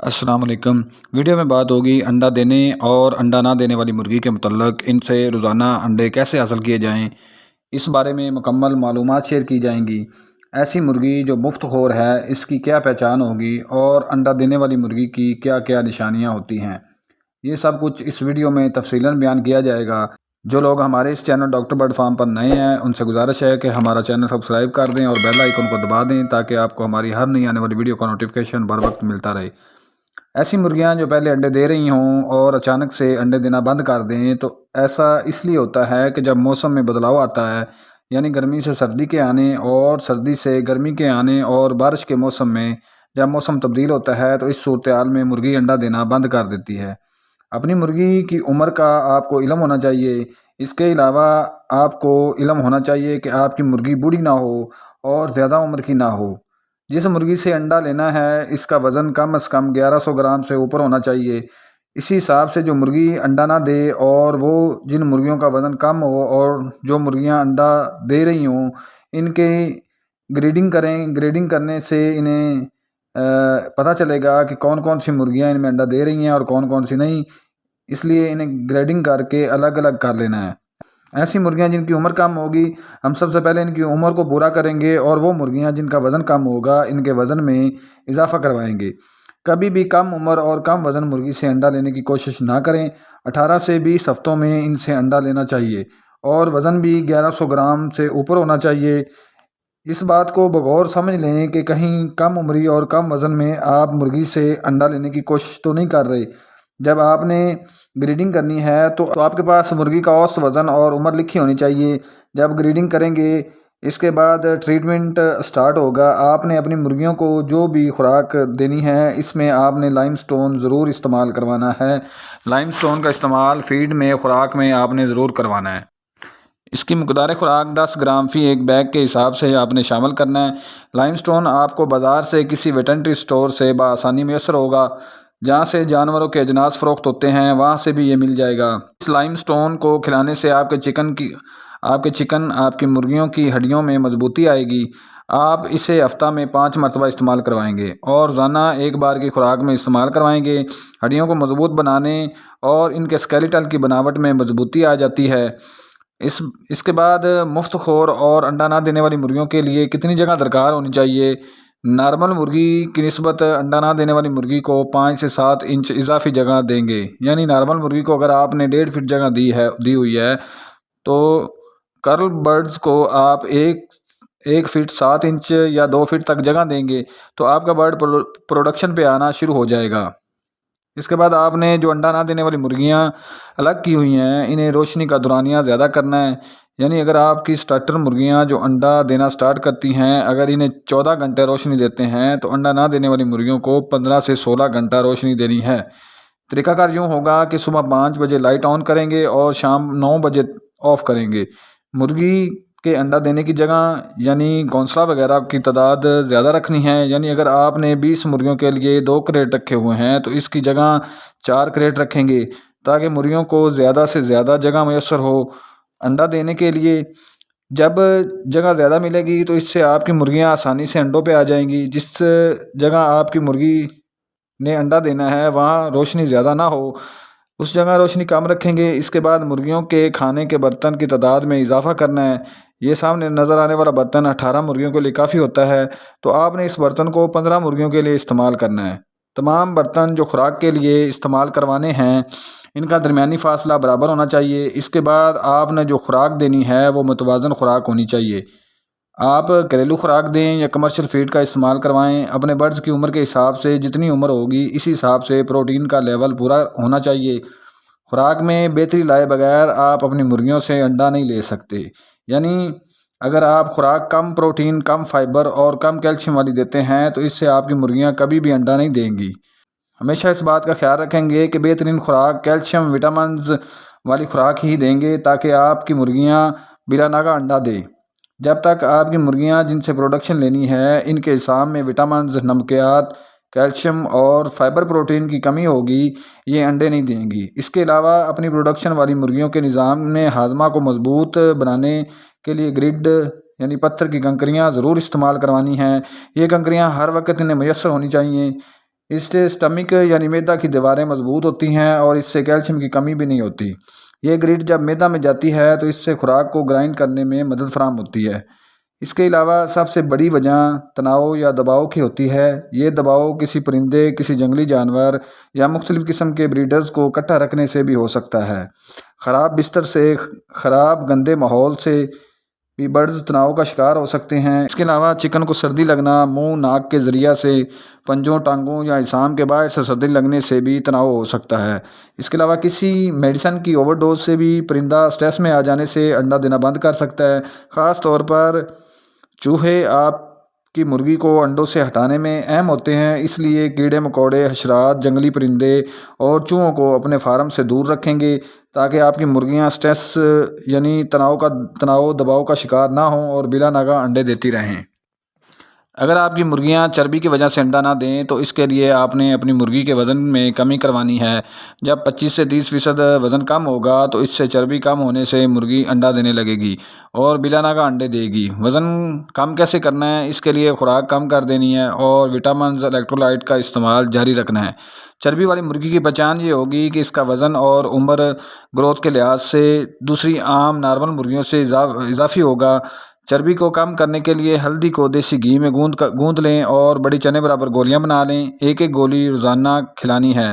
अस्सलाम वालेकुम। वीडियो में बात होगी अंडा देने और अंडा ना देने वाली मुर्गी के मुतल्लक इनसे रोज़ाना अंडे कैसे हासिल किए जाएं, इस बारे में मुकम्मल मालूमात शेयर की जाएंगी। ऐसी मुर्गी जो मुफ्त खोर है, इसकी क्या पहचान होगी और अंडा देने वाली मुर्गी की क्या क्या निशानियां होती हैं, ये सब कुछ इस वीडियो में तफसीलन बयान किया जाएगा। जो लोग हमारे इस चैनल डॉक्टर बर्ड फार्म पर नए हैं, उनसे गुजारिश है कि हमारा चैनल सब्सक्राइब कर दें और बेल आइकन को दबा दें ताकि आपको हमारी हर नई आने वाली वीडियो का नोटिफिकेशन बर वक्त मिलता रहे। ऐसी मुर्गियां जो पहले अंडे दे रही हों और अचानक से अंडे देना बंद कर दें, तो ऐसा इसलिए होता है कि जब मौसम में बदलाव आता है, यानी गर्मी से सर्दी के आने और सर्दी से गर्मी के आने और बारिश के मौसम में जब मौसम तब्दील होता है, तो इस सूरत हाल में मुर्गी अंडा देना बंद कर देती है। अपनी मुर्गी की उम्र का आपको इल्म होना चाहिए। इसके अलावा आपको इल्म होना चाहिए कि आपकी मुर्गी बूढ़ी ना हो और ज़्यादा उम्र की ना हो। जिस मुर्गी से अंडा लेना है, इसका वज़न कम से कम 1100 ग्राम से ऊपर होना चाहिए। इसी हिसाब से जो मुर्गी अंडा ना दे और वो जिन मुर्गियों का वज़न कम हो और जो मुर्गियां अंडा दे रही हों, इनके ग्रेडिंग करें। ग्रेडिंग करने से इन्हें पता चलेगा कि कौन कौन सी मुर्गियां इनमें अंडा दे रही हैं और कौन कौन सी नहीं। इसलिए इन्हें ग्रेडिंग करके अलग अलग कर लेना है। ऐसी मुर्गियां जिनकी उम्र कम होगी, हम सबसे पहले इनकी उम्र को पूरा करेंगे और वो मुर्गियां जिनका वज़न कम होगा, इनके वज़न में इजाफा करवाएंगे। कभी भी कम उम्र और कम वज़न मुर्गी से अंडा लेने की कोशिश ना करें। 18 से 20 हफ्तों में इनसे अंडा लेना चाहिए और वज़न भी 1100 ग्राम से ऊपर होना चाहिए। इस बात को बगौर समझ लें कि कहीं कम उम्री और कम वज़न में आप मुर्गी से अंडा लेने की कोशिश तो नहीं कर रहे। जब आपने ग्रीडिंग करनी है तो आपके पास मुर्गी का औसत वज़न और उम्र लिखी होनी चाहिए। जब ग्रीडिंग करेंगे, इसके बाद ट्रीटमेंट स्टार्ट होगा। आपने अपनी मुर्गियों को जो भी खुराक देनी है, इसमें आपने लाइमस्टोन ज़रूर इस्तेमाल करवाना है। लाइमस्टोन का इस्तेमाल फीड में खुराक में आपने ज़रूर करवाना है। इसकी मकदार खुराक 10 ग्राम फ़ी एक बैग के हिसाब से आपने शामिल करना है। लाइमस्टोन आपको बाज़ार से किसी वेटरनरी स्टोर से बआसानी मैसर होगा। जहाँ से जानवरों के अजनास फ़रोख्त होते हैं, वहाँ से भी ये मिल जाएगा। इस लाइमस्टोन को खिलाने से आपकी मुर्गियों की हड्डियों में मजबूती आएगी। आप इसे हफ्ता में 5 मरतबा इस्तेमाल करवाएंगे और रोज़ाना एक बार की खुराक में इस्तेमाल करवाएंगे। हड्डियों को मजबूत बनाने और इनके स्केलेटल की बनावट में मजबूती आ जाती है। इसके बाद मुफ्त खोर और अंडा ना देने वाली मुर्गियों के लिए कितनी जगह दरकार होनी चाहिए। नॉर्मल मुर्गी की निस्बत अंडा ना देने वाली मुर्गी को 5 से 7 इंच इजाफी जगह देंगे। यानी नॉर्मल मुर्गी को अगर आपने 1.5 फीट जगह दी हुई है, तो कर्ल बर्ड्स को आप 1 फीट 7 इंच या 2 फीट तक जगह देंगे तो आपका बर्ड प्रोडक्शन पे आना शुरू हो जाएगा। इसके बाद आपने जो अंडा ना देने वाली मुर्गियां अलग की हुई हैं, इन्हें रोशनी का दौरानिया ज़्यादा करना है। यानी अगर आपकी स्टार्टर मुर्गियां जो अंडा देना स्टार्ट करती हैं, अगर इन्हें 14 घंटे रोशनी देते हैं, तो अंडा ना देने वाली मुर्गियों को 15 से 16 घंटा रोशनी देनी है। तरीकाकार यूँ होगा कि सुबह 5 बजे लाइट ऑन करेंगे और शाम 9 बजे ऑफ करेंगे। मुर्गी के अंडा देने की जगह यानी घोंसला वगैरह की तादाद ज़्यादा रखनी है। यानी अगर आपने 20 मुर्गियों के लिए 2 क्रेट रखे हुए हैं, तो इसकी जगह 4 क्रेट रखेंगे ताकि मुर्गियों को ज़्यादा से ज़्यादा जगह मैसर हो अंडा देने के लिए। जब जगह ज़्यादा मिलेगी तो इससे आपकी मुर्गियां आसानी से अंडों पे आ जाएंगी। जिस जगह आपकी मुर्गी ने अंडा देना है वहाँ रोशनी ज़्यादा ना हो, उस जगह रोशनी कम रखेंगे। इसके बाद मुर्गियों के खाने के बर्तन की तादाद में इजाफा करना है। ये सामने नज़र आने वाला बर्तन 18 मुर्गियों के लिए काफ़ी होता है, तो आपने इस बर्तन को 15 मुर्गियों के लिए इस्तेमाल करना है। तमाम बर्तन जो खुराक के लिए इस्तेमाल करवाने हैं, इनका दरमियानी फासला बराबर होना चाहिए। इसके बाद आपने जो खुराक देनी है वो मुतवाज़न खुराक होनी चाहिए। आप घरेलू खुराक दें या कमर्शियल फीड का इस्तेमाल करवाएं। अपने बर्ड्स की उम्र के हिसाब से जितनी उम्र होगी, इसी हिसाब से प्रोटीन का लेवल पूरा होना चाहिए। खुराक में बेहतरी लाए बगैर आप अपनी मुर्गियों से अंडा नहीं ले सकते। यानी अगर आप खुराक कम प्रोटीन, कम फाइबर और कम कैल्शियम वाली देते हैं, तो इससे आपकी मुर्गियां कभी भी अंडा नहीं देंगी। हमेशा इस बात का ख्याल रखेंगे कि बेहतरीन खुराक कैल्शियम विटामिन्स वाली खुराक ही देंगे ताकि आपकी मुर्गियां बिला नागा अंडा दें। जब तक आपकी मुर्गियां जिनसे प्रोडक्शन लेनी है, इनके हिसाब में विटामिन्स, नमकियात, कैल्शियम और फाइबर प्रोटीन की कमी होगी, ये अंडे नहीं देंगी। इसके अलावा अपनी प्रोडक्शन वाली मुर्गियों के निज़ाम में हाजमा को मजबूत बनाने के लिए ग्रिड यानी पत्थर की कंकरियाँ ज़रूर इस्तेमाल करवानी हैं। ये कंकरियाँ हर वक्त इन्हें मैसर होनी चाहिए। اس سے اسٹمک یعنی معدہ کی دیواریں مضبوط ہوتی ہیں اور اس سے کیلشیم کی کمی بھی نہیں ہوتی۔ یہ گریٹ جب معدہ میں جاتی ہے تو اس سے خوراک کو گرائنڈ کرنے میں مدد فراہم ہوتی ہے۔ اس کے علاوہ سب سے بڑی وجہ تناؤ یا دباؤ کی ہوتی ہے۔ یہ دباؤ کسی پرندے، کسی جنگلی جانور یا مختلف قسم کے بریڈرز کو اکٹھا رکھنے سے بھی ہو سکتا ہے۔ خراب بستر سے، خراب گندے ماحول سے بھی برڈز تناؤ کا شکار ہو سکتے ہیں۔ اس کے علاوہ چکن کو سردی لگنا، منہ ناک کے ذریعہ سے، پنجوں، ٹانگوں یا اجسام کے باہر سے سردی لگنے سے بھی تناؤ ہو سکتا ہے۔ اس کے علاوہ کسی میڈیسن کی اوور ڈوز سے بھی پرندہ سٹریس میں آ جانے سے انڈا دینا بند کر سکتا ہے۔ خاص طور پر چوہے آپ کی مرغی کو انڈوں سے ہٹانے میں اہم ہوتے ہیں، اس لیے کیڑے مکوڑے، حشرات، جنگلی پرندے اور چوہوں کو اپنے فارم سے دور رکھیں گے تاکہ آپ کی مرغیاں سٹریس یعنی تناؤ دباؤ کا شکار نہ ہوں اور بلا ناغہ انڈے دیتی رہیں۔ اگر آپ کی مرغیاں چربی کی وجہ سے انڈا نہ دیں تو اس کے لیے آپ نے اپنی مرغی کے وزن میں کمی کروانی ہے۔ جب 25 سے 30% وزن کم ہوگا تو اس سے چربی کم ہونے سے مرغی انڈا دینے لگے گی اور بلا ناغہ انڈے دے گی۔ وزن کم کیسے کرنا ہے؟ اس کے لیے خوراک کم کر دینی ہے اور وٹامنز، الیکٹرولائٹ کا استعمال جاری رکھنا ہے۔ چربی والی مرغی کی پہچان یہ ہوگی کہ اس کا وزن اور عمر گروتھ کے لحاظ سے دوسری عام نارمل مرغیوں سے اضافی ہوگا۔ چربی کو کم کرنے کے لیے ہلدی کو دیسی گھی میں گوندھ لیں اور بڑی چنے برابر گولیاں بنا لیں۔ ایک ایک گولی روزانہ کھلانی ہے۔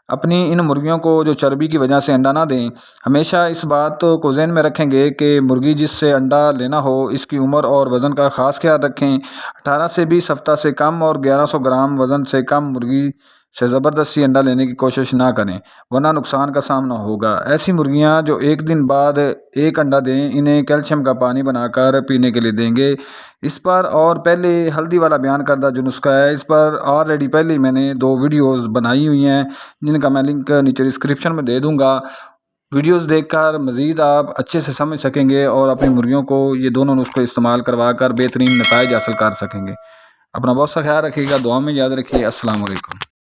اپنی ان مرغیوں کو جو چربی کی وجہ سے انڈا نہ دیں، ہمیشہ اس بات کو ذہن میں رکھیں گے کہ مرغی جس سے انڈا لینا ہو اس کی عمر اور وزن کا خاص خیال رکھیں۔ 18 سے 20 ہفتہ سے کم اور 1100 گرام وزن سے کم مرغی سے زبردستی انڈا لینے کی کوشش نہ کریں ورنہ نقصان کا سامنا ہوگا۔ ایسی مرغیاں جو ایک دن بعد ایک انڈا دیں انہیں کیلشیم کا پانی بنا کر پینے کے لیے دیں گے۔ اس پر اور پہلے ہلدی والا بیان کردہ جو نسخہ ہے اس پر آلریڈی پہلے میں نے 2 ویڈیوز بنائی ہوئی ہیں جن کا میں لنک نیچے ڈسکرپشن میں دے دوں گا۔ ویڈیوز دیکھ کر مزید آپ اچھے سے سمجھ سکیں گے اور اپنی مرغیوں کو یہ دونوں نسخے استعمال کروا کر بہترین نتائج حاصل کر سکیں گے۔ اپنا بہت سا خیال رکھیے گا، دعا میں یاد رکھیے۔ السلام علیکم۔